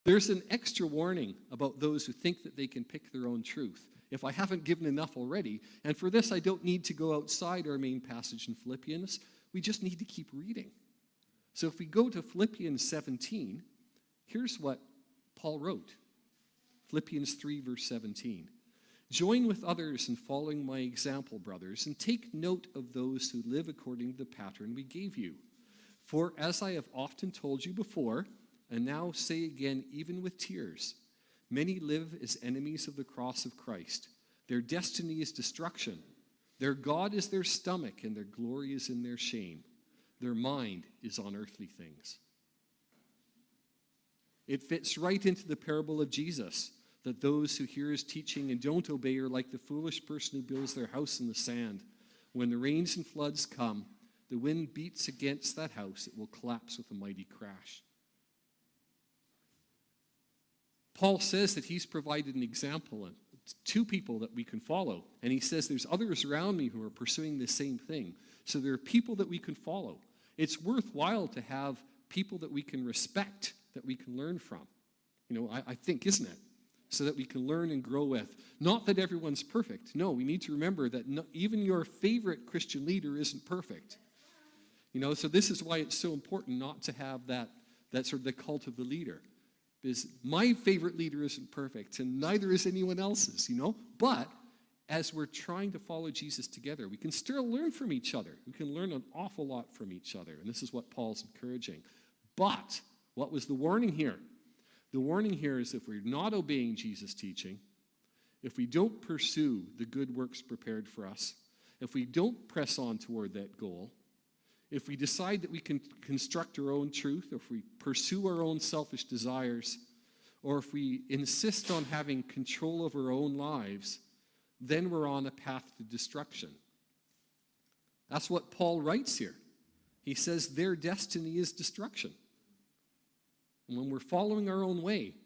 There's an extra warning about those who think that they can pick their own truth. If I haven't given enough already, and for this I don't need to go outside our main passage in Philippians, we just need to keep reading. So if we go to Philippians 17, here's what Paul wrote. Philippians 3, verse 17. Join with others in following my example, brothers, and take note of those who live according to the pattern we gave you. For as I have often told you before, and now say again even with tears, many live as enemies of the cross of Christ. Their destiny is destruction. Their God is their stomach, and their glory is in their shame. Their mind is on earthly things. It fits right into the parable of Jesus, that those who hear his teaching and don't obey are like the foolish person who builds their house in the sand. When the rains and floods come, the wind beats against that house, it will collapse with a mighty crash. Paul says that he's provided an example, and two people that we can follow. And he says there's others around me who are pursuing the same thing. So there are people that we can follow. It's worthwhile to have people that we can respect, that we can learn from. I think, isn't it? So that we can learn and grow with. Not that everyone's perfect. No, we need to remember that even your favorite Christian leader isn't perfect. So this is why it's so important not to have that sort of the cult of the leader. Because my favorite leader isn't perfect, and neither is anyone else's, But as we're trying to follow Jesus together, we can still learn from each other. We can learn an awful lot from each other, and this is what Paul's encouraging. But what was the warning here? The warning here is if we're not obeying Jesus' teaching, if we don't pursue the good works prepared for us, if we don't press on toward that goal, if we decide that we can construct our own truth, or if we pursue our own selfish desires, or if we insist on having control of our own lives, then we're on a path to destruction. That's what Paul writes here. He says their destiny is destruction. And when we're following our own way,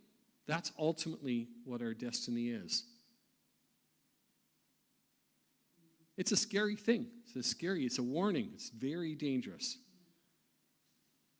that's ultimately what our destiny is. It's a scary thing. It's a warning. It's very dangerous.